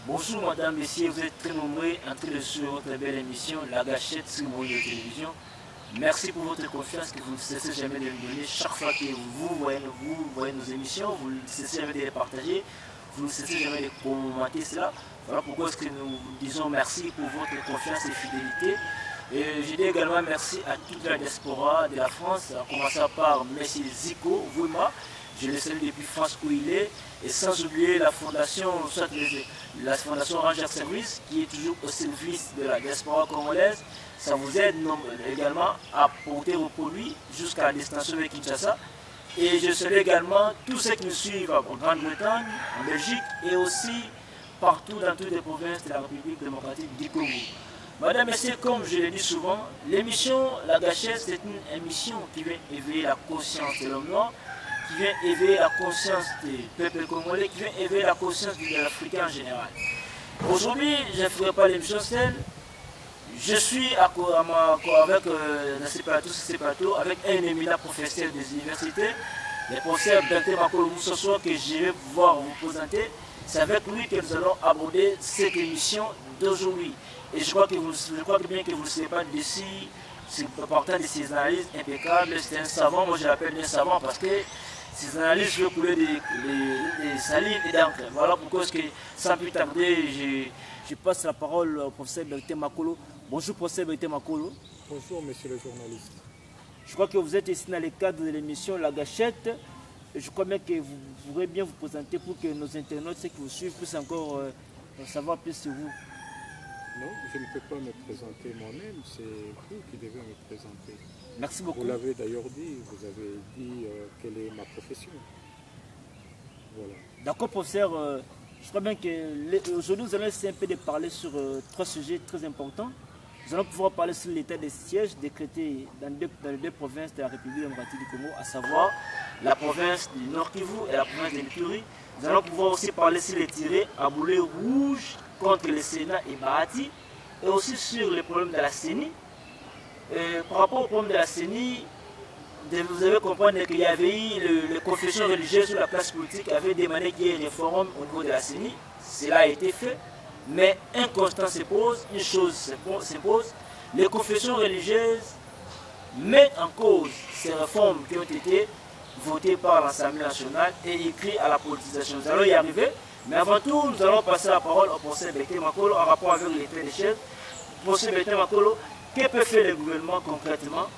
Bonjour madame, messieurs, vous êtes très nombreux en train de suivre votre belle émission La Gâchette sur Moïse de télévision. Merci pour votre confiance que vous ne cessez jamais de nous donner. Chaque fois que vous voyez nos émissions, vous ne cessez jamais de les partager, vous ne cessez jamais de commenter cela. Voilà pourquoi est-ce que nous disons merci pour votre confiance et fidélité. Et je dis également merci à toute la diaspora de la France, en commençant par M. Zico Vouma. Je le salue depuis France où il est. Et sans oublier la fondation, soit la fondation Ranger Service, qui est toujours au service de la diaspora congolaise. Ça vous aide également à porter vos produits jusqu'à la destination de Kinshasa. Et je salue également tous ceux qui nous suivent en Grande-Bretagne, en Belgique et aussi partout dans toutes les provinces de la République démocratique du Congo. Madame, messieurs, comme je l'ai dit souvent, l'émission La Gâchette, c'est une émission qui vient éveiller la conscience de l'homme noir, qui vient éveiller la conscience des peuples congolais, qui vient éveiller la conscience de l'Africain en général. Aujourd'hui, je ne ferai pas l'émission seule. Je suis avec avec un éminent professeur des universités, le professeur Bertin Makolo Moussoso, que je vais pouvoir vous présenter. C'est avec lui que nous allons aborder cette émission d'aujourd'hui. Et je crois que bien que vous ne savez pas d'ici, c'est important de ses analyses impeccables. C'est un savant, moi je l'appelle un savant parce que ses analyses font couler des salives et d'encre. Voilà pourquoi sans plus tarder, je passe la parole au professeur Bertin Makolo. Bonjour professeur Bertin Makolo. Bonjour monsieur le journaliste. Je crois que vous êtes ici dans le cadre de l'émission La Gâchette. Et je crois bien que vous pourrez bien vous présenter pour que nos internautes, ceux qui vous suivent, puissent encore savoir plus sur vous. Non, je ne peux pas me présenter moi-même, c'est vous qui devez me présenter. Merci beaucoup. Vous l'avez d'ailleurs dit, vous avez dit quelle est ma profession. Voilà. D'accord professeur, je crois bien qu'aujourd'hui nous allons essayer un peu de parler sur trois sujets très importants. Nous allons pouvoir parler sur l'état des sièges décrété dans les deux provinces de la République démocratique du Congo, à savoir la province du Nord Kivu et la province de l'Ituri. Nous allons pouvoir aussi parler sur les tirés à boulet rouge contre le Sénat et Bahati, et aussi sur les problèmes de la CENI. Par rapport au problème de la CENI, vous avez compris qu'il y avait eu les confessions religieuses sur la place politique avaient demandé qu'il y ait une réforme au niveau de la CENI. Cela a été fait. Mais un constat se pose, une chose se pose, les confessions religieuses mettent en cause ces réformes qui ont été votées par l'Assemblée nationale et écrites à la politisation. Nous allons y arriver, mais avant tout, nous allons passer la parole au professeur Bertin Makolo en rapport avec l'état des chefs. Professeur Bertin Makolo, que peut faire le gouvernement concrètement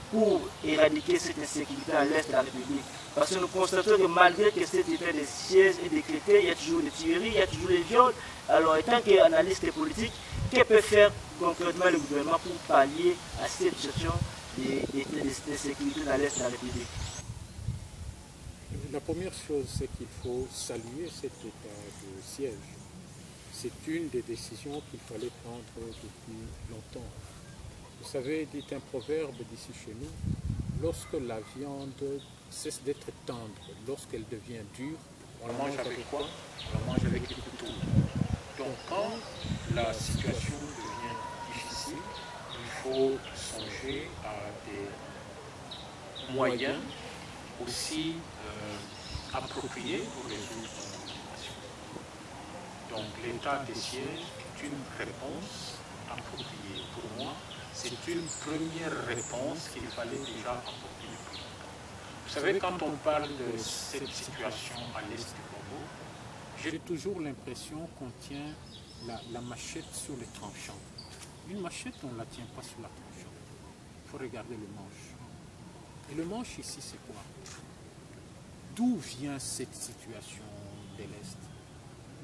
pour éradiquer cette insécurité à l'est de la République? Parce que nous constatons que malgré que cet état des sièges est décrété, il y a toujours des tueries, il y a toujours des viols. Alors, étant qu'analyste politique, que peut faire concrètement le gouvernement pour pallier à cette situation d'insécurité dans l'est de la République? La première chose, c'est qu'il faut saluer cet état de siège. C'est une des décisions qu'il fallait prendre depuis longtemps. Vous savez, dit un proverbe d'ici chez nous, lorsque la viande cesse d'être tendre, lorsqu'elle devient dure, on la mange avec quoi? On la mange avec des couteaux. Donc quand la situation devient difficile, il faut songer à des moyens aussi appropriés pour résoudre la situation. Donc l'état des sièges est une réponse appropriée. Pour moi, c'est une première réponse qu'il fallait déjà apporter depuis longtemps. Vous savez, quand on parle de cette situation à l'est du Congo, j'ai toujours l'impression qu'on tient la machette sur les tranchants. Une machette, on ne la tient pas sur la tranchant. Il faut regarder le manche. Et le manche ici, c'est quoi? D'où vient cette situation de l'Est?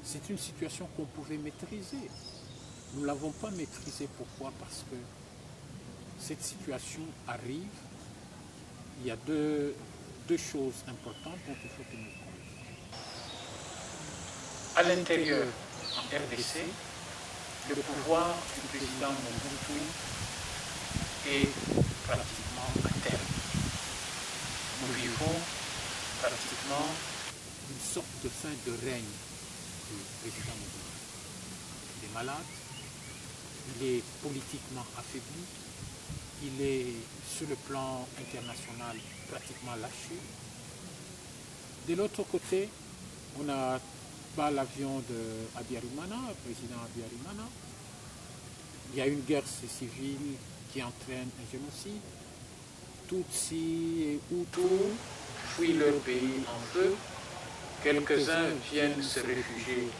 C'est une situation qu'on pouvait maîtriser. Nous ne l'avons pas maîtrisée. Pourquoi? Parce que cette situation arrive. Il y a deux choses importantes dont il faut tenir compte. À l'intérieur, en RDC, le pouvoir du président Mobutu est pratiquement à terme. Nous vivons pratiquement une sorte de fin de règne du président Mobutu. Il est malade, il est politiquement affaibli, il est sur le plan international pratiquement lâché. De l'autre côté, on a pas l'avion de Habyarimana, le président Habyarimana. Il y a une guerre civile qui entraîne un génocide. Tutsi et Hutus fuient leur pays en feu. Quelques-uns viennent se réfugier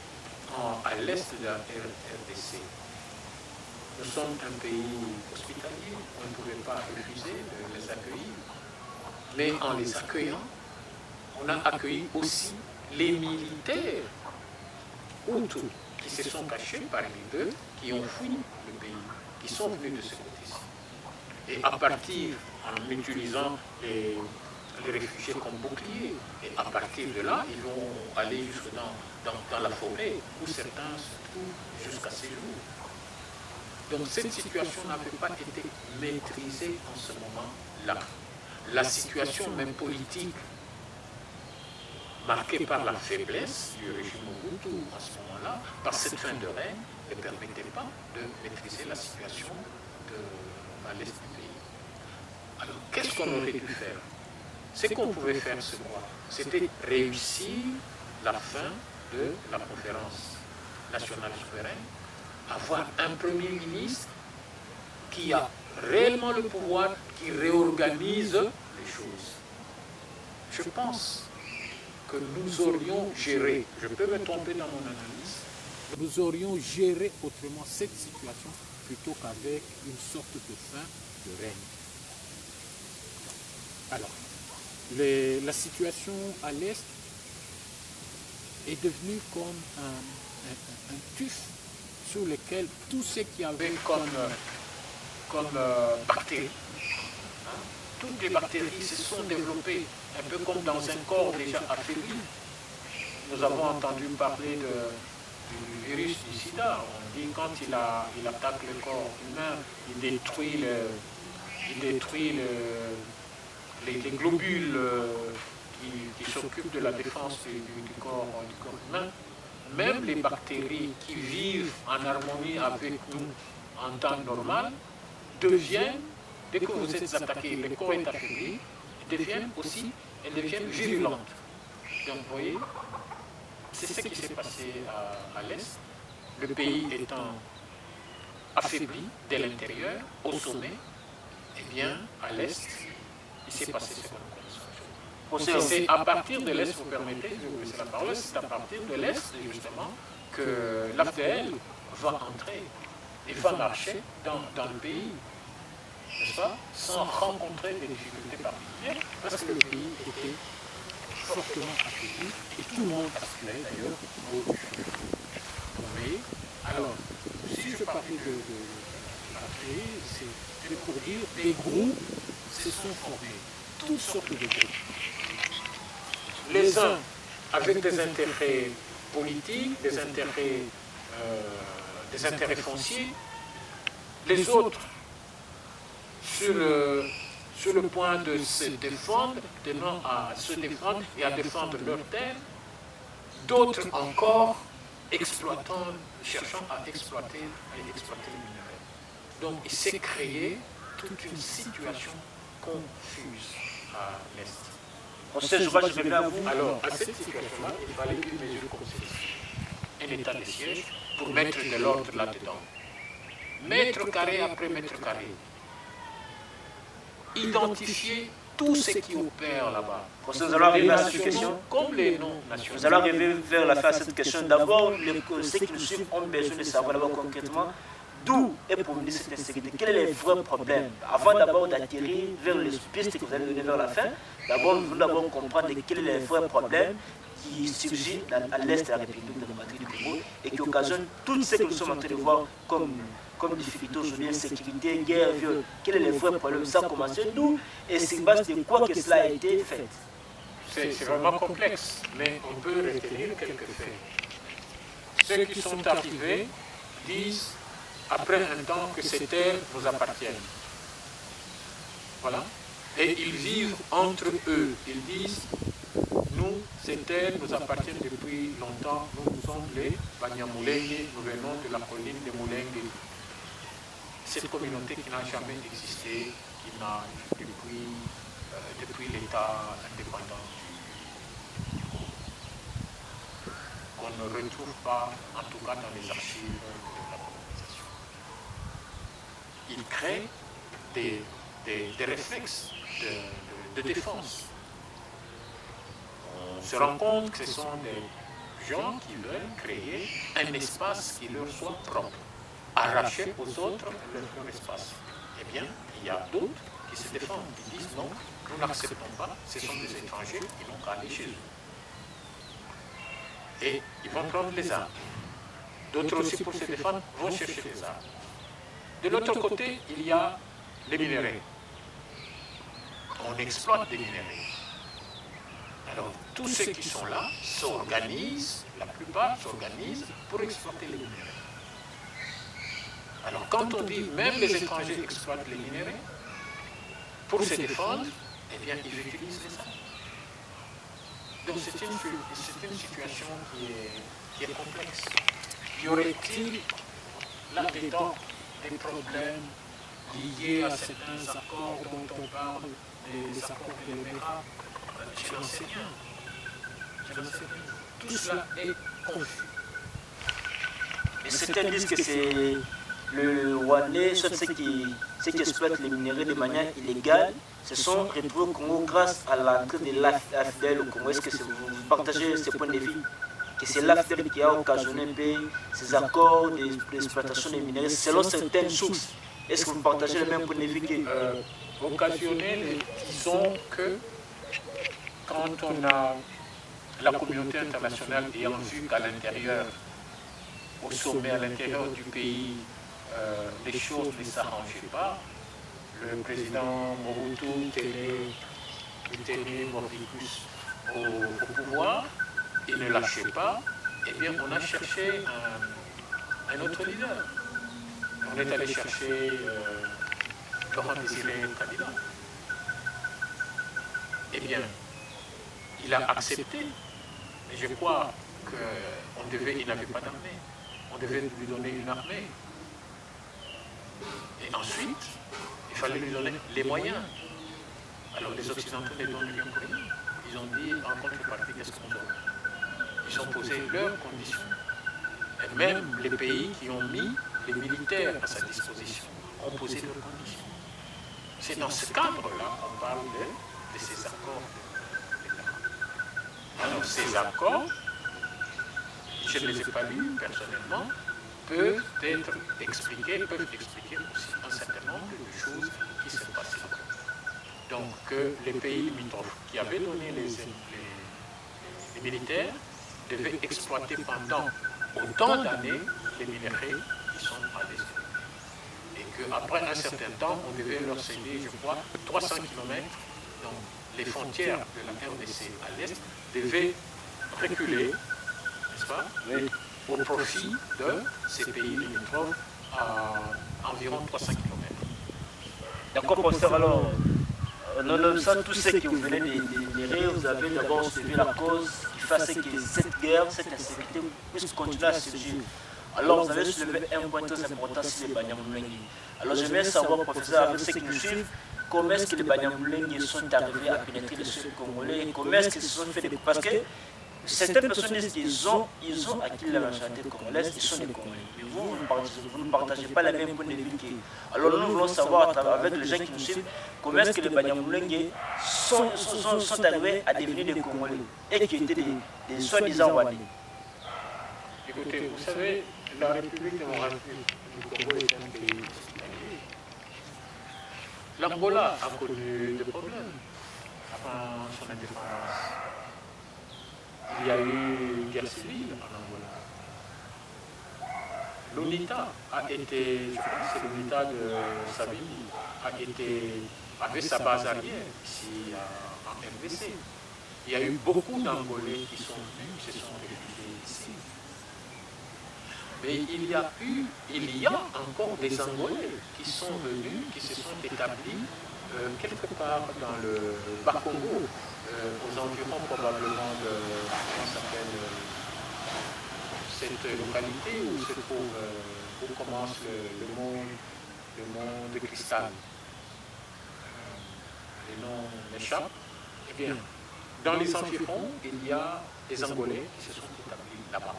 à l'est de la RDC. Nous sommes un pays hospitalier, on ne pouvait pas refuser de les accueillir. Mais en les accueillant, on a accueilli aussi les militaires Hutus qui se sont cachés parmi eux, qui ont fui le pays, qui sont venus de ce côté-ci. Et à partir, en utilisant les réfugiés comme boucliers, et à partir de là, ils vont aller jusque dans la forêt, où certains se trouvent jusqu'à ces jours. Donc cette situation n'avait pas été maîtrisée en ce moment-là. La situation même politique, marquée par la faiblesse du régime Mobutu en ce moment-là, par cette fin de règne, ne permettait pas de maîtriser la situation à l'est du pays. Alors, qu'est-ce qu'on aurait dû faire? Ce qu'on pouvait faire, c'est quoi? C'était réussir la fin de la conférence nationale souveraine, avoir un Premier ministre qui a réellement le pouvoir, qui réorganise les choses. Je pense que nous aurions géré, je peux me tromper dans mon analyse, nous aurions géré autrement cette situation plutôt qu'avec une sorte de fin de règne. Alors, la situation à l'Est est devenue comme un tuf sur lequel tout ce qui avait comme bactéries. Toutes les bactéries se sont développées un peu comme dans un corps déjà affaibli. Nous avons entendu parler du virus du sida. On dit quand il attaque le corps humain, il détruit les globules qui s'occupent de la défense du corps humain. Même les bactéries qui vivent en harmonie avec nous en temps normal deviennent, dès que vous êtes attaqué, le corps est affaibli, elles deviennent virulentes. Donc vous voyez, c'est ce qui s'est passé à l'Est, le pays étant affaibli de l'intérieur, au sommet, et bien à l'Est, il s'est passé ce qu'on connaît. C'est à partir de l'Est, vous permettez, je vous laisse la parole, c'est à partir de l'Est, justement, que l'AFDL va entrer et va marcher dans le pays, n'est-ce pas, sans rencontrer des difficultés particulières, parce que le pays était fortement affaibli et tout le monde aspirait d'ailleurs au changement. Vous voyez? Alors, si je parlais de c'est pour dire des groupes se sont formés, toutes sortes de groupes. Les uns avec des intérêts politiques, des intérêts fonciers, les autres sur le point de se défendre, tenant à se défendre et à défendre leurs terres, d'autres encore cherchant à exploiter le minerai. Donc il s'est créé toute une situation confuse à l'Est. Je crois que je vais vers vous. Alors, à cette situation-là, il fallait une mesure comme celle-ci. Un état de siège pour mettre de l'ordre là-dedans. Mètre carré après mètre carré. Identifier tout ce qui opère là-bas. Nous allons arriver à cette question. Comme les non-nationaux. Nous allons arriver vers la fin de cette question. D'abord, ceux qui nous suivent ont besoin de savoir d'abord concrètement d'où est provenue cette insécurité. Quel est le vrai problème? Avant d'abord d'atterrir vers les pistes que vous allez donner vers la fin, d'abord, nous devons comprendre quel est le vrai problème qui surgit à l'est de la République démocratique du Congo et qui occasionne tout ce que nous sommes en train de voir comme difficulté aujourd'hui, insécurité, guerre, viol. Quel est le vrai problème? Ça a commencé d'où et sur base de quoi que cela a été fait? C'est vraiment complexe, mais on peut retenir quelques faits. Ceux qui sont arrivés disent après un temps que ces terres nous appartiennent. Voilà. Et ils vivent entre eux. Ils disent, nous, ces terres nous appartiennent depuis longtemps. Nous sommes les Banyamulenge, nous venons de la colline de Mulenge. Cette communauté qui n'a jamais existé, qui n'a depuis l'État indépendant. qu'on ne retrouve pas, en tout cas dans les archives de la colonisation. Il crée des réflexes de défense. On se rend compte que ce sont des gens qui veulent créer un espace qui leur soit propre, arracher aux autres leur espace. Eh bien, il y a d'autres qui se défendent, qui disent non, nous n'acceptons pas, ce sont des étrangers, ils n'ont qu'à aller chez eux. Et ils vont prendre les armes. D'autres aussi, pour se défendre, vont chercher les armes. De l'autre côté, il y a les minéraux. On exploite des minéraux. Alors, tous ceux qui sont là s'organisent, la plupart s'organisent pour exploiter les minéraux. Alors, quand on dit même les étrangers exploitent les minéraux, pour se défendre, eh bien, ils utilisent les armes. Donc, c'est une situation qui est complexe. Y aurait-il là-dedans des problèmes liés à certains accords dont on parle, des accords de l'Émirat? Je n'en sais rien. Tout cela est confus. Et certains disent que c'est le Rwandais, soit ceux qui exploitent les minéraux de manière illégale, se sont retrouvés au Congo grâce à l'entrée de l'AFDL au Congo. Est-ce que vous partagez ce point de vue? Que c'est l'AFDL qui a occasionné ces accords d'exploitation des minéraux selon certaines sources. Est-ce que vous partagez le même point de vue que occasionné, disons que quand on a la communauté internationale ayant vu qu'à l'intérieur, au sommet, à l'intérieur du pays, les choses ne s'arrangeaient pas, le président Mobutu tenait Mordicus au pouvoir, il ne lâchait pas, et bien on a cherché un autre leader. On est allé chercher Laurent Désiré Kabila. Eh bien, il a accepté, mais je crois qu'il n'avait pas d'armée. On devait lui donner une armée. Et ensuite, il fallait lui donner les moyens. Alors les Occidentaux ne donnent rien pour rien. Ils ont dit en contrepartie, qu'est-ce qu'on donne? Ils ont posé leurs conditions. Et même les pays qui ont mis les militaires à sa disposition ont posé leurs conditions. C'est dans ce cadre-là qu'on parle de ces accords. Alors ces accords, je ne les ai pas lus personnellement, peuvent expliquer aussi un certain nombre de choses qui se passent là. Donc les pays limitrophes qui avaient donné les militaires devaient exploiter pendant autant d'années les minéraux qui sont à l'est. Et qu'après un certain temps, on devait leur céder, je crois, 300 km. Donc les frontières de la RDC à l'est devaient reculer, n'est-ce pas, au profit de ces pays limitrophes à environ 300 km. D'accord, professeur, alors, nonobstant tous ceux qui vous venez d'énumérer, vous avez d'abord suivi la cause qui fait que cette guerre, cette insécurité puisse continuer à surgir. Alors, vous avez soulevé un point très important sur les Banyamulenge. Alors, j'aimerais savoir, professeur, avec ceux qui nous suivent, comment est-ce que les Banyamulenge sont arrivés à pénétrer le sol congolais et comment est-ce qu'ils se sont fait des... Parce que certaines personnes disent qu'ils ont acquis la nationalité congolaise, ils sont des Congolais. Mais vous ne partagez pas la même point de vue qu'eux. Alors nous voulons savoir, avec les gens qui nous suivent, comment est-ce que les Banyamulenge sont arrivés à devenir des Congolais et qui étaient des soi-disant Rwandais. Écoutez, vous savez, la République démocratique du Congo est un pays hospitalier. L'Angola a connu des problèmes avant son indépendance. Il y a eu une guerre civile en Angola. L'UNITA a été, je crois que c'est l'UNITA de Savimbi, avait sa base arrière ici en RDC. Il y a eu beaucoup d'Angolais qui sont venus, qui se sont réfugiés ici. Mais il y a encore des Angolais qui sont venus, qui se sont établis quelque part dans le Bas-Congo, aux environs probablement de cette localité où se trouve, où commence le monde de cristal. Les noms m'échappent. Eh bien, dans les environs, il y a des Angolais qui se sont établis là-bas.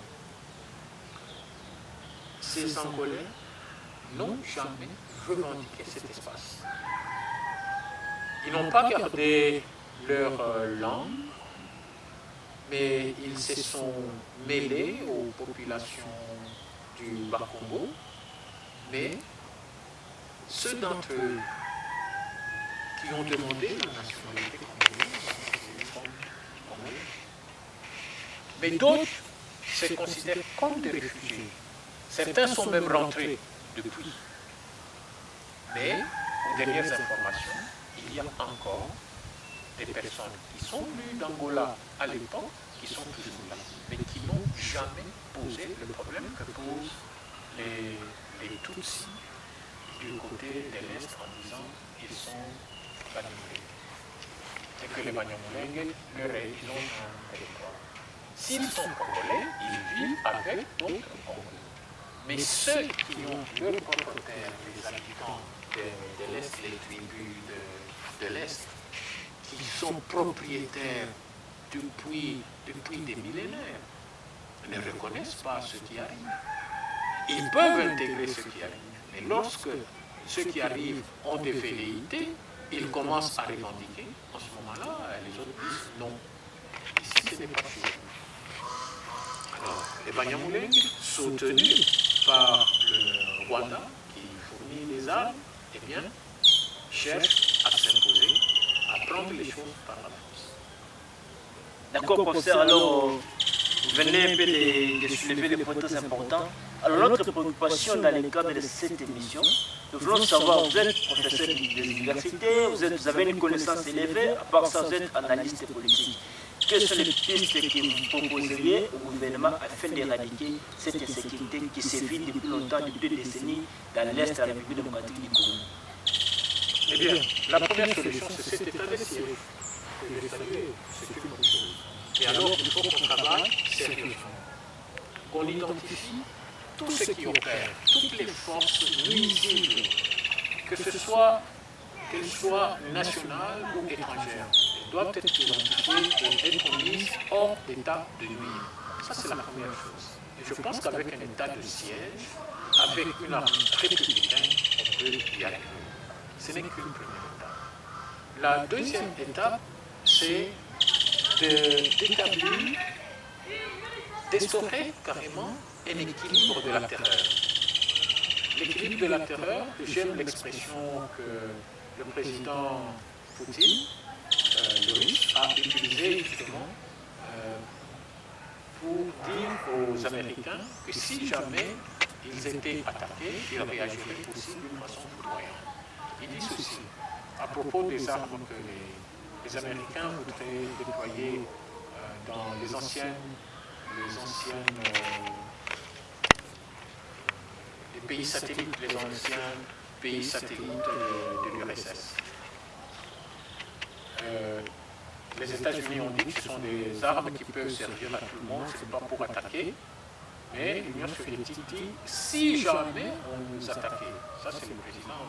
Ces Angolais n'ont jamais revendiqué cet espace. Ils n'ont pas gardé leur langue, mais ils se sont mêlés aux populations du Bas-Congo. Mais ceux d'entre eux qui ont demandé la nationalité congolaise, mais d'autres se considèrent comme des réfugiés. Certains sont même rentrés depuis. Mais, aux dernières informations, il y a encore des personnes qui sont venues d'Angola à l'époque, qui sont toujours là, mais qui n'ont jamais posé le problème que posent les Tutsis du côté de l'Est en disant qu'ils sont Banyamulenge. Et que les Banyamulenge, ils ont un territoire. S'ils sont congolais, ils vivent avec d'autres Congolais. Mais ceux qui ont leur propre terre, les habitants de l'Est, les tribus de l'Est, qui sont propriétaires depuis des millénaires, ne reconnaissent pas ce qui arrive. Ils peuvent intégrer ce qui arrive, mais lorsque ceux qui arrivent ont des velléités, ils commencent à revendiquer. En ce moment-là, les autres disent non. Ici, ce n'est pas sûr. Alors, les Banyamulenge, soutenus par le Rwanda, qui fournit les armes, eh bien, cherchent à s'imposer, à prendre les choses par la force. D'accord, professeur. Alors, vous venez un peu de soulever des points très importants. Alors, notre préoccupation dans le cadre de cette émission, nous voulons savoir, vous êtes professeur des universités, vous avez une connaissance élevée, à part ça, vous êtes analyste politique. Quelles sont les pistes que vous proposeriez au gouvernement afin d'éradiquer cette insécurité qui sévit depuis longtemps, depuis 2 décennies, dans l'Est de la République démocratique du Congo? Eh bien, la première solution, c'est cet état de siège. Que j'ai salué, c'est une bonne chose. Mais alors, il faut qu'on travaille sérieusement. Qu'on identifie tout ce qui opère, toutes les forces nuisibles, que ce soit qu'elles soient nationales ou étrangères, elles doivent être identifiées et être mises hors d'état de nuire. Ça, c'est la première chose. Et je pense qu'avec un état de siège, avec une armée républicaine, on peut y arriver. Ce n'est qu'une première étape. La deuxième étape, c'est d'établir, d'instaurer carrément un équilibre de la terreur. L'équilibre de la terreur, j'aime l'expression que le président Poutine, le russe, a utilisée justement pour dire aux Américains que si jamais ils étaient attaqués, ils réagiraient aussi d'une façon foudroyante. Il dit ceci à propos des armes que les Américains voudraient déployer dans les pays satellites, les anciens pays satellites de l'URSS. Les États-Unis ont dit que ce sont des armes qui peuvent servir à tout le monde, ce n'est pas pour attaquer. Mais l'Union soviétique dit, si jamais on nous attaquait, ça c'est le président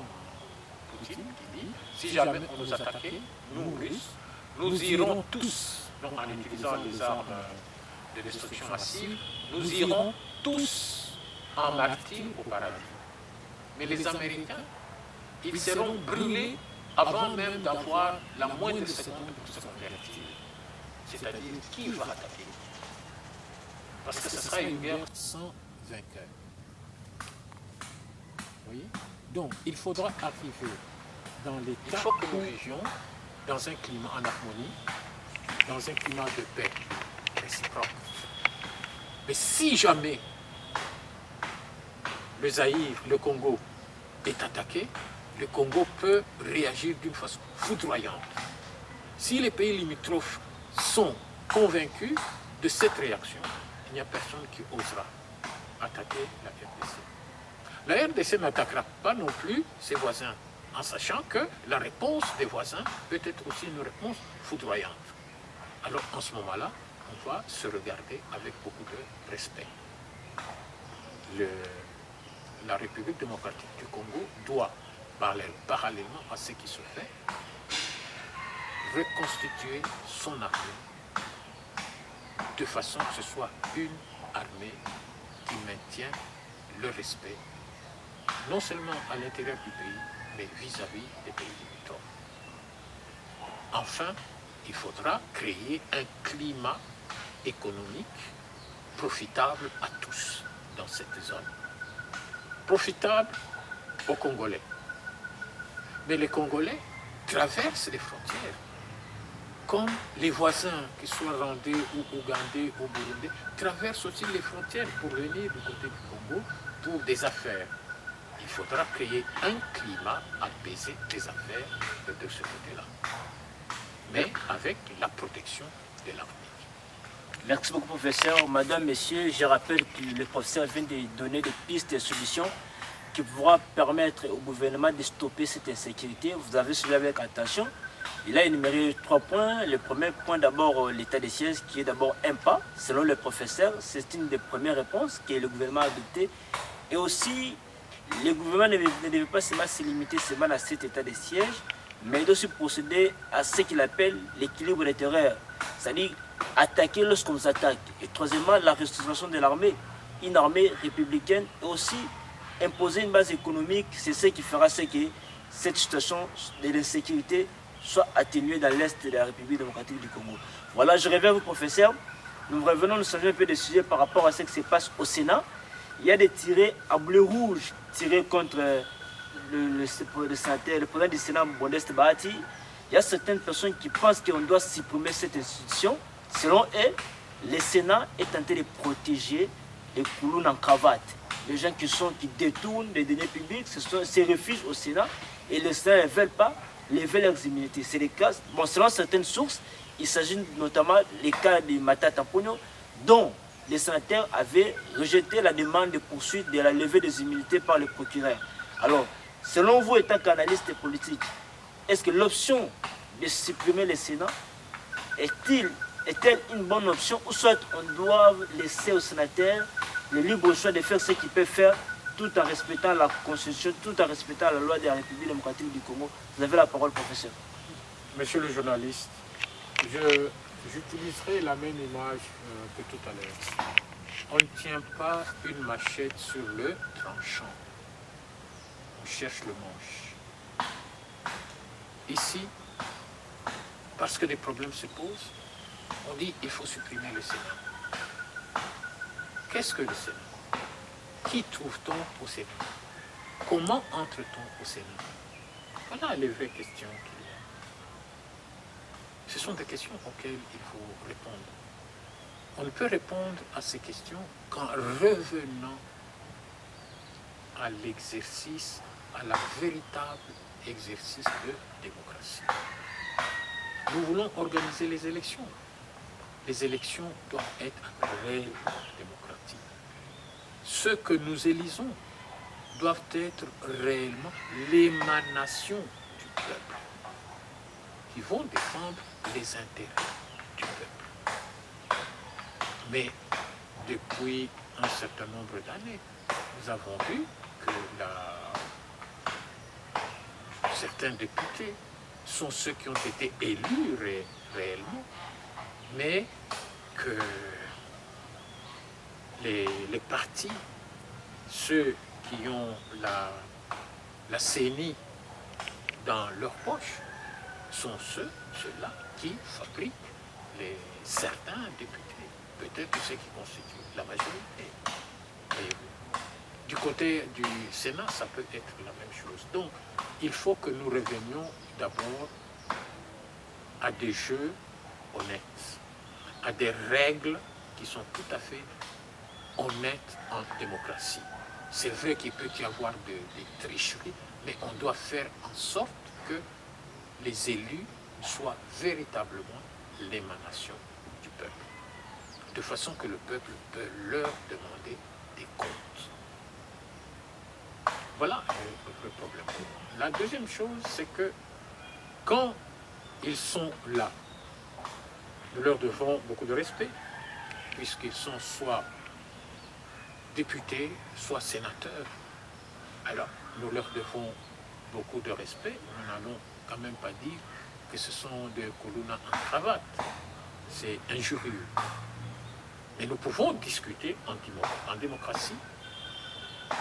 Poutine qui dit, si jamais on nous attaquait, nous Russes, nous irons tous, donc en utilisant les armes de destruction massive, nous irons tous en martyr au paradis. Mais les Américains, ils seront brûlés avant même d'avoir la moindre seconde pour se convertir. C'est-à-dire, qui va attaquer? Parce que ce sera une guerre sans vainqueur. Vous voyez? Donc, il faudra arriver dans l'état. Il faut que nous vivions dans un climat en harmonie, dans un climat de paix réciproque. Mais si jamais le Zaïre, le Congo, est attaqué, le Congo peut réagir d'une façon foudroyante. Si les pays limitrophes sont convaincus de cette réaction, il n'y a personne qui osera attaquer la RDC. La RDC n'attaquera pas non plus ses voisins, en sachant que la réponse des voisins peut être aussi une réponse foudroyante. Alors, en ce moment-là, on va se regarder avec beaucoup de respect. La République démocratique du Congo doit, parallèlement à ce qui se fait, reconstituer son armée, de façon que ce soit une armée qui maintient le respect, non seulement à l'intérieur du pays, mais vis-à-vis des pays limitrophes. Enfin, il faudra créer un climat économique profitable à tous dans cette zone. Profitable aux Congolais. Mais les Congolais traversent les frontières. Comme les voisins, qu'ils soient rwandais ou ougandais ou burundais, traversent aussi les frontières pour venir du côté du Congo pour des affaires. Il faudra créer un climat apaisé des affaires de ce côté-là, mais avec la protection de l'armée. Merci beaucoup, professeur. Madame, messieurs, je rappelle que le professeur vient de donner des pistes et solutions qui pourront permettre au gouvernement de stopper cette insécurité. Vous avez suivi avec attention. Il a énuméré 3 points. Le premier point, d'abord, l'état des sièges, qui est d'abord un pas, selon le professeur. C'est une des premières réponses que le gouvernement a adoptées. Et aussi, le gouvernement ne devait pas seulement se limiter seulement à cet état des sièges, mais il doit aussi procéder à ce qu'il appelle l'équilibre des terreurs, c'est-à-dire attaquer lorsqu'on nous attaque. Et troisièmement, la restructuration de l'armée, une armée républicaine, et aussi imposer une base économique, c'est ce qui fera que cette situation de l'insécurité soit atténuée dans l'Est de la République démocratique du Congo. Voilà, je reviens à vous, professeur. Nous revenons, nous changer un peu de sujet par rapport à ce qui se passe au Sénat. Il y a des tirés à bleu rouge tirés contre le sénateur, le président du Sénat, Modeste Bahati. Il y a certaines personnes qui pensent qu'on doit supprimer cette institution. Selon eux, le Sénat est tenté de protéger les coulons en cravate. Les gens qui détournent les deniers publics se réfugient au Sénat et le Sénat ne veulent pas lever leurs immunités. C'est le cas, bon, selon certaines sources, il s'agit notamment des cas de Matata Ponyo, dont les sénateurs avaient rejeté la demande de poursuite de la levée des immunités par le procureur. Alors, selon vous, étant qu'analyste politique, est-ce que l'option de supprimer le Sénat est-elle une bonne option, ou soit on doit laisser aux sénateurs le libre choix de faire ce qu'ils peuvent faire tout en respectant la Constitution, tout en respectant la loi de la République démocratique du Congo? Vous avez la parole, professeur. Monsieur le journaliste, j'utiliserai la même image que tout à l'heure. On ne tient pas une machette sur le tranchant. On cherche le manche. Ici, parce que des problèmes se posent, on dit qu'il faut supprimer le Sénat. Qu'est-ce que le Sénat? Qui trouve-t-on au Sénat? Comment entre-t-on au Sénat? Voilà les vraies questions qu'il y a. Ce sont des questions auxquelles il faut répondre. On ne peut répondre à ces questions qu'en revenant à l'exercice, à la véritable exercice de démocratie. Nous voulons organiser les élections. Les élections doivent être réellement démocratiques. Ceux que nous élisons doivent être réellement l'émanation du peuple, qui vont défendre les intérêts du peuple. Mais depuis un certain nombre d'années, nous avons vu que certains députés sont ceux qui ont été élus réellement, mais que les partis, ceux qui ont la CENI dans leur poche, sont ceux-là qui fabriquent certains députés, peut-être ceux qui constituent la majorité. Voyez-vous. Du côté du Sénat, ça peut être la même chose. Donc, il faut que nous revenions d'abord à des jeux honnêtes, à des règles qui sont tout à fait honnêtes en démocratie. C'est vrai qu'il peut y avoir des tricheries, mais on doit faire en sorte que les élus soient véritablement l'émanation du peuple, de façon que le peuple peut leur demander des comptes. Voilà le problème. La deuxième chose, c'est que quand ils sont là, nous leur devons beaucoup de respect, puisqu'ils sont soit députés, soit sénateurs. Alors, nous leur devons beaucoup de respect. Nous n'allons quand même pas dire que ce sont des colonnes en cravate. C'est injurieux. Et nous pouvons discuter en démocratie,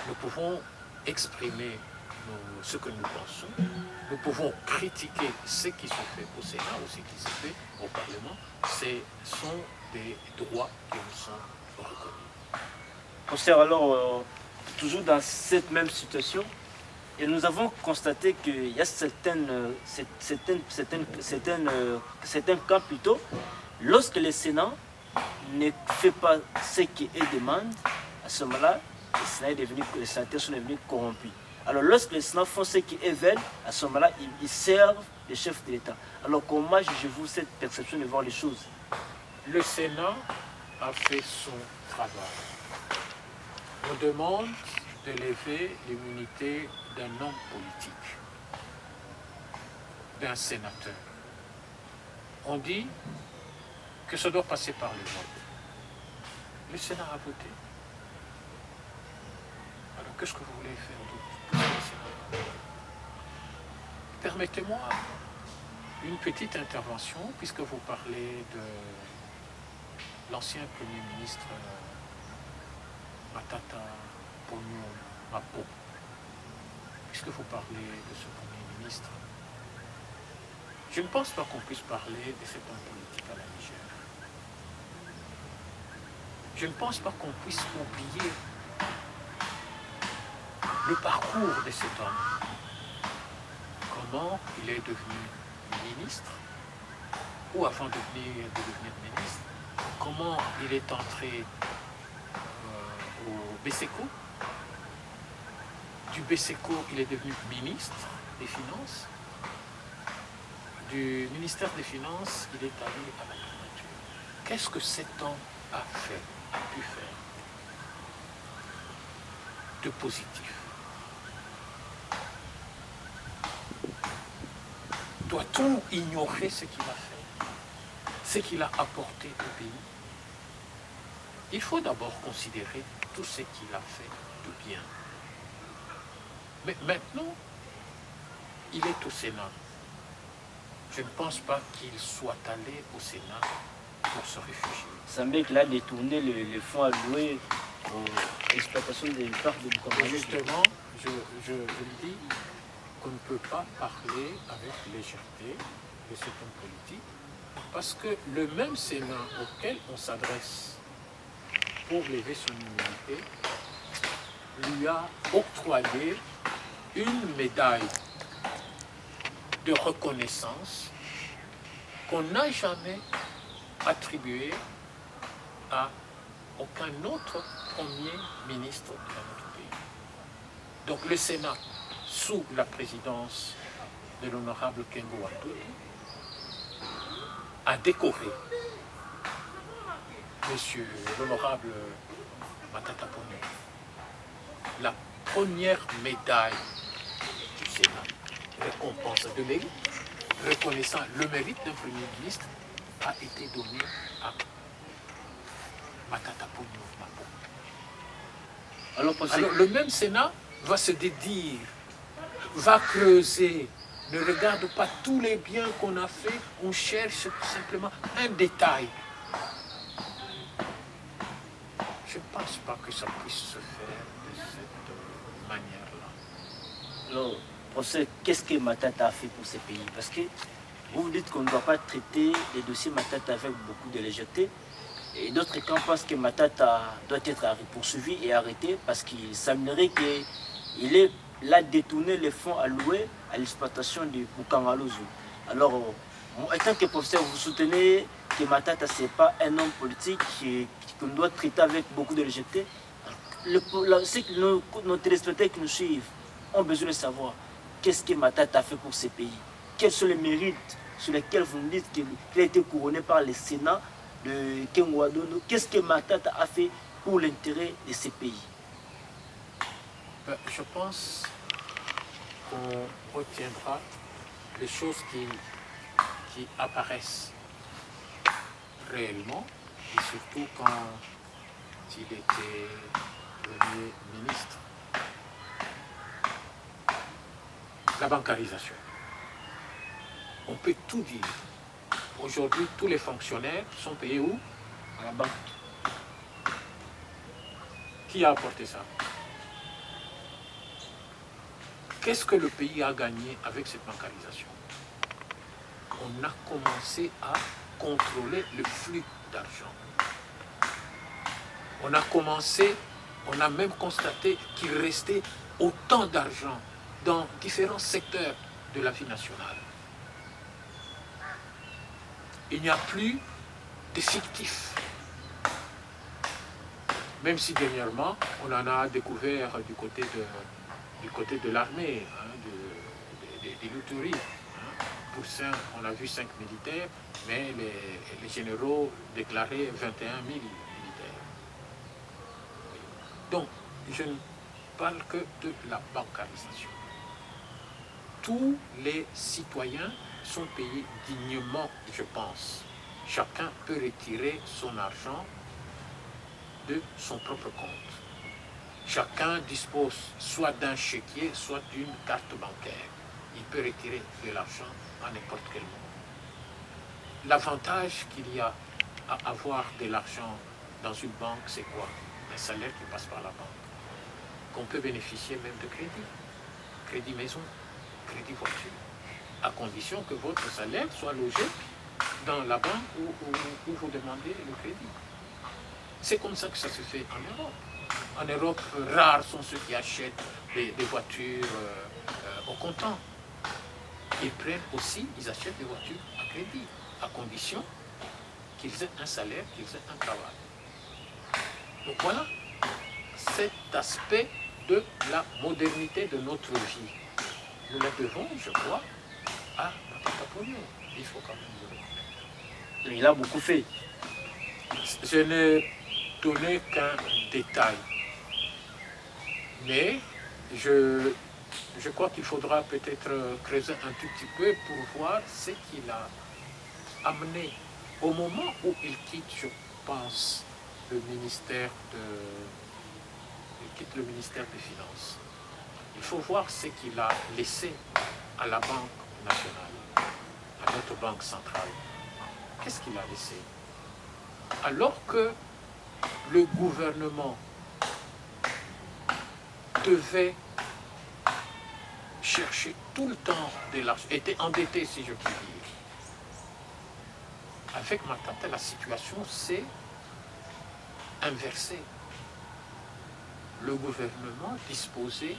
nous pouvons exprimer ce que nous pensons, nous pouvons critiquer ce qui se fait au Sénat ou ce qui se fait au Parlement. Ce sont des droits qui nous sont reconnus. Professeur, alors, toujours dans cette même situation, et nous avons constaté qu'il y a certains cas plutôt, lorsque le Sénat ne fait pas ce qu'il demande, à ce moment-là, les sénateurs sont devenus corrompus. Alors lorsque les sénateurs font ce qu'ils veulent, à ce moment-là, ils servent les chefs de l'État. Alors comment jugez-vous cette perception de voir les choses? Le Sénat a fait son travail. On demande de lever l'immunité d'un homme politique, d'un sénateur. On dit que ça doit passer par le vote. Le Sénat a voté. Alors qu'est-ce que vous voulez faire d'autre? Permettez-moi une petite intervention, puisque vous parlez de l'ancien Premier ministre Matata Ponyo Mapo. Puisque vous parlez de ce Premier ministre, je ne pense pas qu'on puisse parler de cet homme politique à la Niger. Je ne pense pas qu'on puisse oublier le parcours de cet homme. Comment il est devenu ministre, ou avant de devenir ministre, comment il est entré au BCECO. Du BCECO, il est devenu ministre des Finances. Du ministère des Finances, il est allé à la primature. Qu'est-ce que cet homme a pu faire de positif? Doit-on ignorer ce qu'il a fait, ce qu'il a apporté au pays? Il faut d'abord considérer tout ce qu'il a fait de bien. Mais maintenant, il est au Sénat. Je ne pense pas qu'il soit allé au Sénat pour se réfugier. Il semblait qu'il a détourné les fonds alloués aux exploitations des parcs de Bukavu. Justement, je le dis, qu'on ne peut pas parler avec légèreté de cet homme politique, parce que le même Sénat auquel on s'adresse pour lever son immunité lui a octroyé une médaille de reconnaissance qu'on n'a jamais attribuée à aucun autre Premier ministre de notre pays. Donc le Sénat, sous la présidence de l'honorable Kengo Watoto, a décoré monsieur l'honorable Matata Ponyo la première médaille du Sénat, récompense de mérite, reconnaissant le mérite d'un Premier ministre, a été donné à Matata Ponyo Mapo. Alors le même Sénat va se dédire, va creuser, ne regarde pas tous les biens qu'on a fait, on cherche simplement un détail. Je ne pense pas que ça puisse se faire de cette manière-là. Alors, professeur, qu'est-ce que Matata a fait pour ce pays? Parce que vous dites qu'on ne doit pas traiter les dossiers Matata avec beaucoup de légèreté. Et d'autres camps pensent que Matata doit être poursuivi et arrêté parce qu'il semblerait qu'il a détourné les fonds alloués à l'exploitation du Bukangalozo. Alors, en tant que professeur, vous soutenez que Matata, ce n'est pas un homme politique qu'on doit traiter avec beaucoup de légèreté. Nos téléspectateurs qui nous suivent ont besoin de savoir qu'est-ce que Matata a fait pour ce pays. Quels sont les mérites sur lesquels vous nous dites qu'il a été couronné par le Sénat de Kengo Watoto. Qu'est-ce que Matata a fait pour l'intérêt de ce pays? Je pense qu'on retiendra les choses qui apparaissent réellement, et surtout quand il était Premier ministre. La bancarisation. On peut tout dire. Aujourd'hui, tous les fonctionnaires sont payés où? À la banque. Qui a apporté ça? Qu'est-ce que le pays a gagné avec cette bancarisation? On a commencé à contrôler le flux d'argent. On a même constaté qu'il restait autant d'argent dans différents secteurs de la vie nationale. Il n'y a plus de fictifs. Même si dernièrement, on en a découvert du côté de l'armée, des louteries. Pour ça, on a vu 5 militaires, mais les généraux déclaraient 21 000 militaires. Donc, je ne parle que de la bancarisation. Tous les citoyens sont payés dignement, je pense. Chacun peut retirer son argent de son propre compte. Chacun dispose soit d'un chéquier, soit d'une carte bancaire. Il peut retirer de l'argent à n'importe quel moment. L'avantage qu'il y a à avoir de l'argent dans une banque, c'est quoi? Un salaire qui passe par la banque. Qu'on peut bénéficier même de crédit maison, crédit voiture, à condition que votre salaire soit logé dans la banque où vous demandez le crédit. C'est comme ça que ça se fait en Europe. En Europe, rares sont ceux qui achètent des voitures au comptant. Ils achètent des voitures à crédit, à condition qu'ils aient un salaire, qu'ils aient un travail. Donc voilà cet aspect de la modernité de notre vie. Nous la devons, je crois, à Napoléon. Il faut quand même le reconnaître. Il a beaucoup fait. Je n'ai donné qu'un détail. Mais je crois qu'il faudra peut-être creuser un tout petit peu pour voir ce qu'il a amené au moment où il quitte, je pense, le ministère des Finances. Il faut voir ce qu'il a laissé à la Banque nationale, à notre Banque centrale. Qu'est-ce qu'il a laissé? Alors que le gouvernement devait chercher tout le temps de l'argent, était endetté si je puis dire. Avec Matata, la situation s'est inversée. Le gouvernement disposait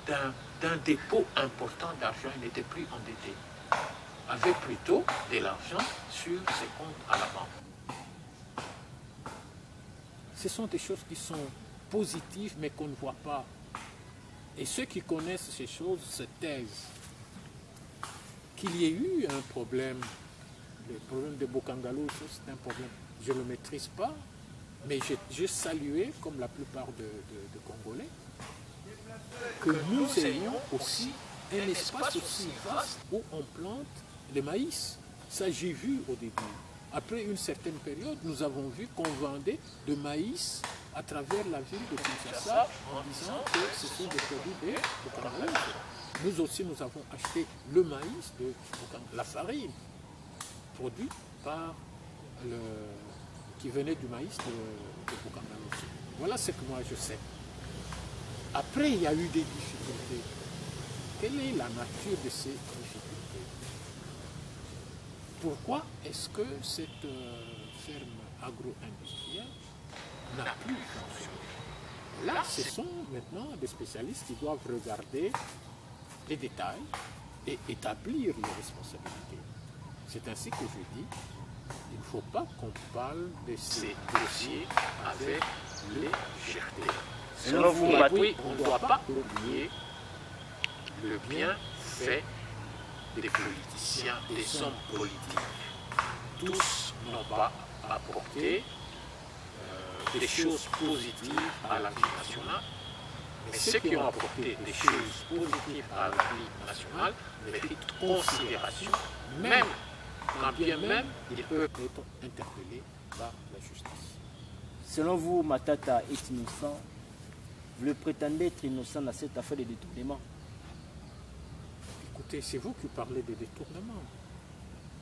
d'un dépôt important d'argent, il n'était plus endetté. Avait plutôt de l'argent sur ses comptes à la banque. Ce sont des choses qui sont positives mais qu'on ne voit pas. Et ceux qui connaissent ces choses se taisent. Qu'il y ait eu un problème, le problème de Bokangalo, c'est un problème, je ne le maîtrise pas, mais j'ai salué, comme la plupart de Congolais, que nous ayons aussi un espace aussi vaste où on plante le maïs. Ça, j'ai vu au début. Après une certaine période, nous avons vu qu'on vendait de maïs à travers la ville de Kinshasa en disant que ce sont des produits de Bokangalo. Nous aussi, nous avons acheté le maïs, la farine, produite par qui venait du maïs de Bokangalo. Voilà ce que moi je sais. Après, il y a eu des difficultés. Quelle est la nature de ces difficultés? Pourquoi est-ce que cette ferme agro-industrielle n'a plus fonctionné? Là, ce sont maintenant des spécialistes qui doivent regarder les détails et établir les responsabilités. C'est ainsi que je dis, il ne faut pas qu'on parle de ces dossiers avec légèreté. Selon vous, oui, on ne doit pas oublier le bienfait des politiciens, des hommes politiques. Tous n'ont pas apporté des choses positives à la vie nationale, mais ceux qui ont apporté des choses positives à la vie nationale méritent considération, même quand bien même ils peuvent être interpellés par la justice. Selon vous, Matata est innocent. Vous le prétendez être innocent dans cette affaire de détournement? Écoutez, c'est vous qui parlez de détournement.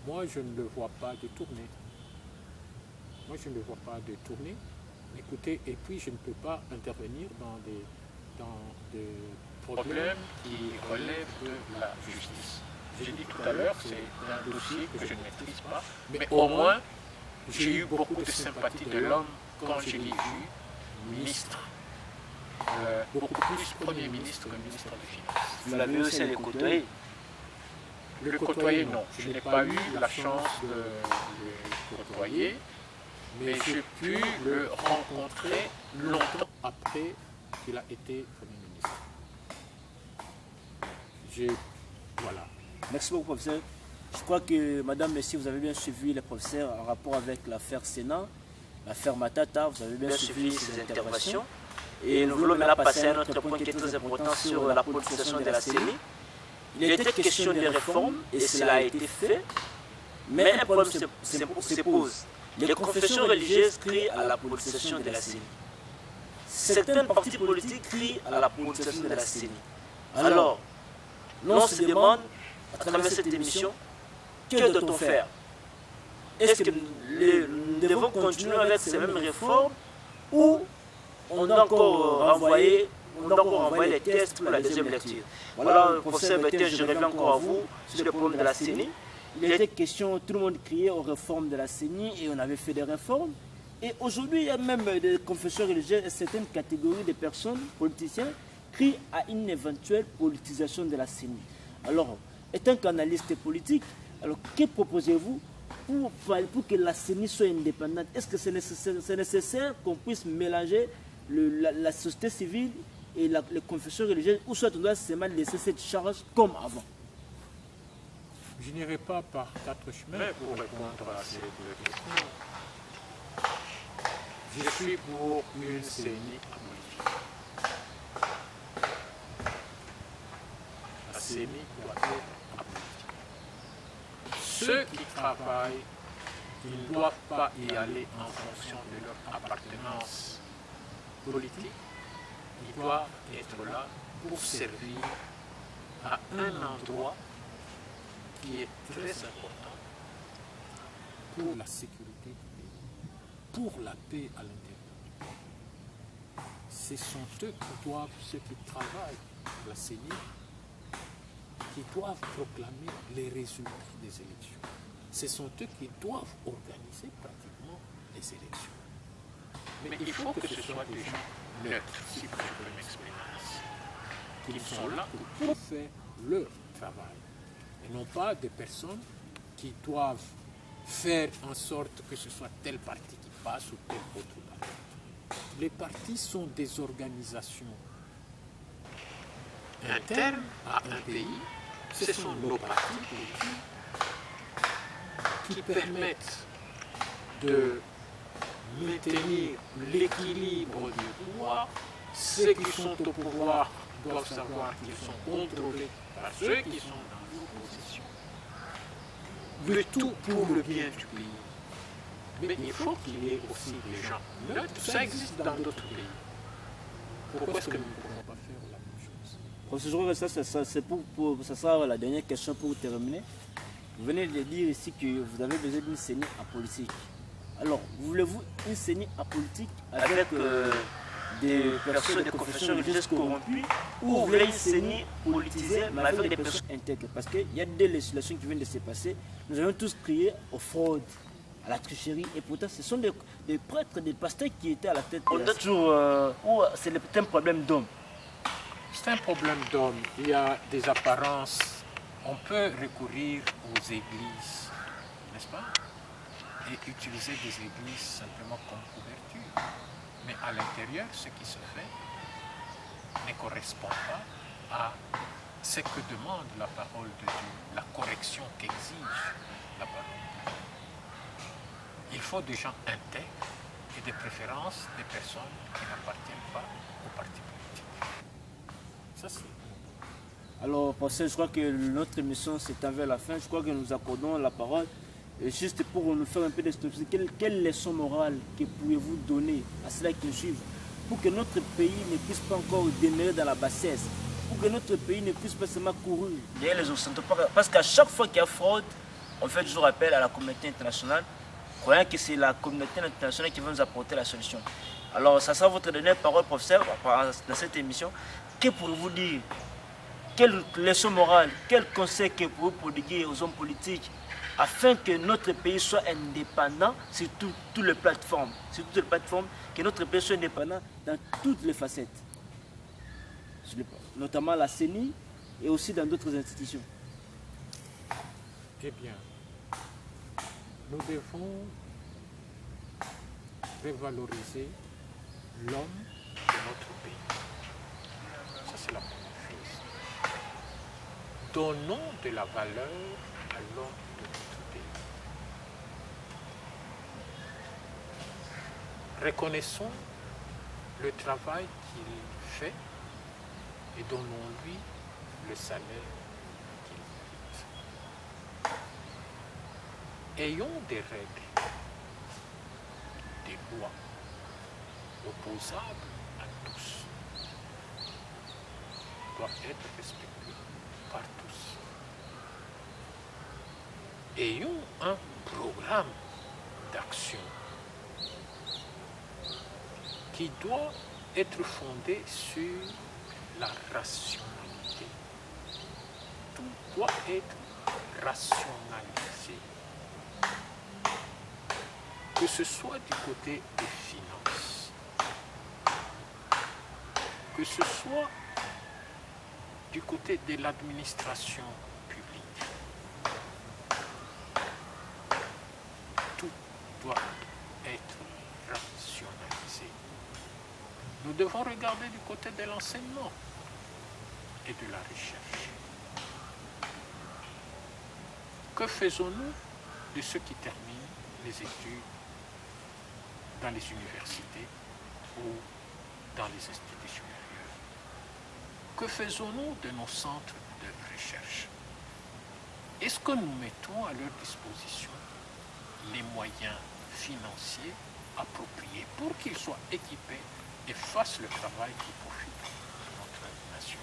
Moi, je ne le vois pas détourner. Écoutez, et puis je ne peux pas intervenir dans des problèmes qui relèvent de la justice. J'ai dit tout à l'heure, c'est un dossier que je ne maîtrise pas, mais au moins, j'ai eu beaucoup de sympathie de l'homme quand je l'ai vu ministre, beaucoup plus Premier ministre que ministre des Finances. Vous l'avez aussi à les côtoyer. Le côtoyer, non. Je n'ai pas eu la chance de le côtoyer, mais j'ai pu le rencontrer longtemps après qu'il a été Premier ministre. Voilà. Merci beaucoup, professeur. Je crois que, madame, messieurs, vous avez bien suivi les professeurs en rapport avec l'affaire Sénat, l'affaire Matata, vous avez bien suivi ces interventions. Et nous voulons maintenant passer à un autre point qui est très important sur la politisation de la CENI. Il était question de réforme et cela a été fait, mais un problème se pose. Les confessions religieuses crient à la politisation de la CENI. Certains partis politiques crient à la politisation de la CENI. Alors, l'on se demande, à travers cette émission, que doit-on faire? Est-ce que nous devons continuer avec ces mêmes réformes ou on doit encore renvoyer les tests pour la deuxième lecture? Voilà, professeur Bettel, je reviens encore à vous sur le problème de la CENI. Il était question, tout le monde criait aux réformes de la CENI et on avait fait des réformes. Et aujourd'hui, il y a même des confessions religieuses et certaines catégories de personnes, politiciens, crient à une éventuelle politisation de la CENI. Alors, étant qu'analyste politique, alors que proposez-vous pour que la CENI soit indépendante? Est-ce que c'est nécessaire qu'on puisse mélanger la société civile et les confessions religieuses, ou soit on doit seulement laisser cette charge comme avant? Je n'irai pas par 4 chemins pour répondre à ces deux questions. Je suis pour une CENI apolitique. La CENI doit être apolitique. Ceux qui travaillent, ils ne doivent pas y aller en fonction de leur appartenance politique. Ils doivent être là pour servir à un endroit qui est très important pour la sécurité du pays, pour la paix à l'intérieur du pays. Ce sont eux qui doivent, ceux qui travaillent à la CENI, qui doivent proclamer les résultats des élections. Ce sont eux qui doivent organiser pratiquement les élections. Mais il faut que ce soit des gens neutres, si je peux m'exprimer ainsi, qui sont là pour faire leur travail. Et non pas des personnes qui doivent faire en sorte que ce soit tel parti qui passe ou tel autre parti. Les partis sont des organisations internes à un pays. Ce sont nos partis politiques qui permettent de maintenir l'équilibre du pouvoir. Ceux qui sont au pouvoir doivent savoir qu'ils sont contrôlés par ceux qui sont dans l'opposition. Le tout pour le bien du pays. Mais il faut qu'il y ait aussi des gens neutres. Ça existe dans d'autres pays. Pourquoi est-ce que nous ne pouvons pas faire la même chose? Professeur, ça sera la dernière question pour terminer. Vous venez de dire ici que vous avez besoin d'une CENI apolitique. Alors, voulez-vous une CENI apolitique avec des personnes de confession religieuse corrompues, ou vous voulez une CENI politisée mais avec des personnes intègres? Parce qu'il y a des législations qui viennent de se passer. Nous avons tous crié aux fraudes, à la tricherie, et pourtant ce sont des prêtres, des pasteurs qui étaient à la tête. On doit toujours, ou c'est un problème d'homme? C'est un problème d'homme. Il y a des apparences. On peut recourir aux églises, n'est-ce pas? Et utiliser des églises simplement comme couverture. Mais à l'intérieur, ce qui se fait ne correspond pas à ce que demande la parole de Dieu, la correction qu'exige la parole de Dieu. Il faut des gens intègres et de préférence des personnes qui n'appartiennent pas au parti politique. Ça, c'est... Alors, professeur, je crois que notre émission s'étend vers la fin. Je crois que nous accordons la parole. Et juste pour nous faire un peu d'instruction, quelle leçon morale que pouvez-vous donner à ceux qui nous suivent pour que notre pays ne puisse pas encore demeurer dans la bassesse, pour que notre pays ne puisse pas seulement courir derrière les occidentaux? Parce qu'à chaque fois qu'il y a fraude, on fait toujours appel à la communauté internationale, croyant que c'est la communauté internationale qui va nous apporter la solution. Alors, ça sera votre dernière parole, professeur, dans cette émission. Que pourriez-vous dire? Quelle leçon morale, quel conseil que vous prodiguer aux hommes politiques afin que notre pays soit indépendant sur toutes les plateformes, que notre pays soit indépendant dans toutes les facettes, notamment la CENI et aussi dans d'autres institutions? Eh bien, nous devons revaloriser l'homme de notre pays. Ça, c'est la première chose. Donnons de la valeur à l'homme de notre pays. Reconnaissons le travail qu'il fait et donnons-lui le salaire qu'il mérite. Ayons des règles, des lois opposables à tous, doivent être respectées par tous. Ayons un programme d'action qui doit être fondé sur la rationalité. Tout doit être rationalisé. Que ce soit du côté des finances, que ce soit du côté de l'administration publique, tout doit être rationalisé. Nous devons regarder du côté de l'enseignement et de la recherche. Que faisons-nous de ceux qui terminent les études dans les universités ou dans les instituts supérieurs? Que faisons-nous de nos centres de recherche? Est-ce que nous mettons à leur disposition les moyens financiers appropriés pour qu'ils soient équipés et fassent le travail qui profite de notre nation?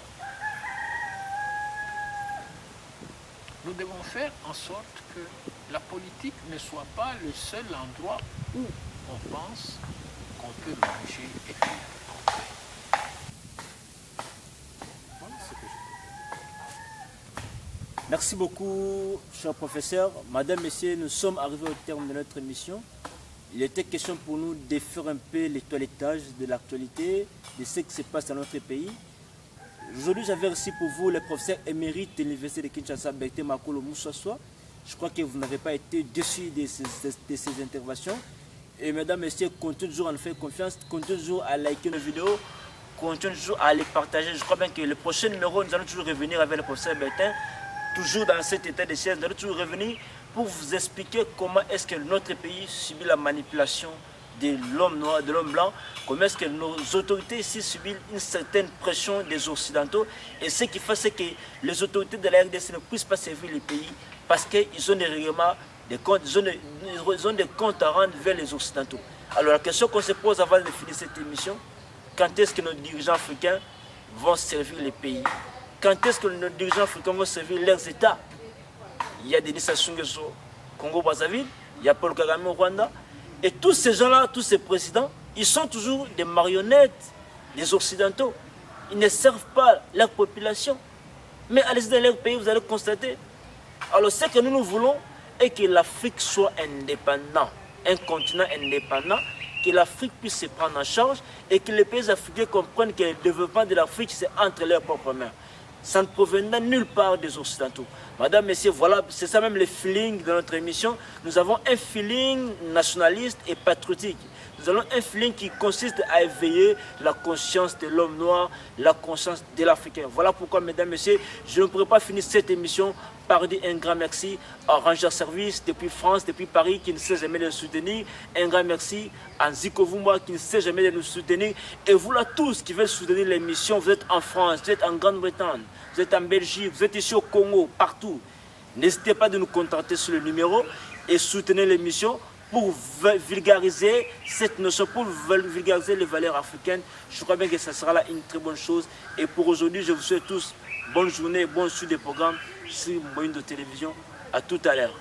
Nous devons faire en sorte que la politique ne soit pas le seul endroit où on pense qu'on peut manger et vivre en paix. Voilà ce que je peux dire. Merci beaucoup, cher professeur. Madame, messieurs, nous sommes arrivés au terme de notre émission. Il était question pour nous de faire un peu le toilettage de l'actualité, de ce qui se passe dans notre pays. Aujourd'hui, j'avais reçu pour vous le professeur émérite de l'Université de Kinshasa, Bertin Makolo Moussasoua. Je crois que vous n'avez pas été déçus de ces interventions. Et mesdames, messieurs, continuez toujours à nous faire confiance, continuez toujours à liker nos vidéos, continuez toujours à les partager. Je crois bien que le prochain numéro, nous allons toujours revenir avec le professeur Bertin, toujours dans cet état de siège. Nous allons toujours revenir pour vous expliquer comment est-ce que notre pays subit la manipulation de l'homme noir, de l'homme blanc, comment est-ce que nos autorités ici subissent une certaine pression des Occidentaux. Et ce qui fait, c'est que les autorités de la RDC ne puissent pas servir le pays parce qu'ils ont des règlements, des comptes, ils ont des comptes à rendre vers les Occidentaux. Alors la question qu'on se pose avant de finir cette émission, quand est-ce que nos dirigeants africains vont servir les pays? Quand est-ce que nos dirigeants africains vont servir leurs États? Il y a Denis Sassou Nguesso au Congo-Brazzaville, il y a Paul Kagame au Rwanda. Et tous ces gens-là, tous ces présidents, ils sont toujours des marionnettes des Occidentaux. Ils ne servent pas leur population. Mais allez-y dans leur pays, vous allez constater. Alors ce que nous voulons est que l'Afrique soit indépendante, un continent indépendant, que l'Afrique puisse se prendre en charge et que les pays africains comprennent que le développement de l'Afrique, c'est entre leurs propres mains. Ça ne provenant nulle part des Occidentaux. Madame, messieurs, voilà, c'est ça même le feeling de notre émission. Nous avons un feeling nationaliste et patriotique. Nous avons un feeling qui consiste à éveiller la conscience de l'homme noir, la conscience de l'Africain. Voilà pourquoi, mesdames, messieurs, je ne pourrais pas finir cette émission par dire un grand merci à Ranger Service depuis France, depuis Paris, qui ne sait jamais de nous soutenir. Un grand merci à Nziko Vumba, qui ne sait jamais de nous soutenir. Et vous là tous qui veulent soutenir l'émission, vous êtes en France, vous êtes en Grande-Bretagne, vous êtes en Belgique, vous êtes ici au Congo, partout. N'hésitez pas de nous contacter sur le numéro et soutenir l'émission pour vulgariser cette notion, pour vulgariser les valeurs africaines. Je crois bien que ça sera là une très bonne chose. Et pour aujourd'hui, je vous souhaite tous bonne journée, bon suite des programmes sur Moïne de télévision. À tout à l'heure.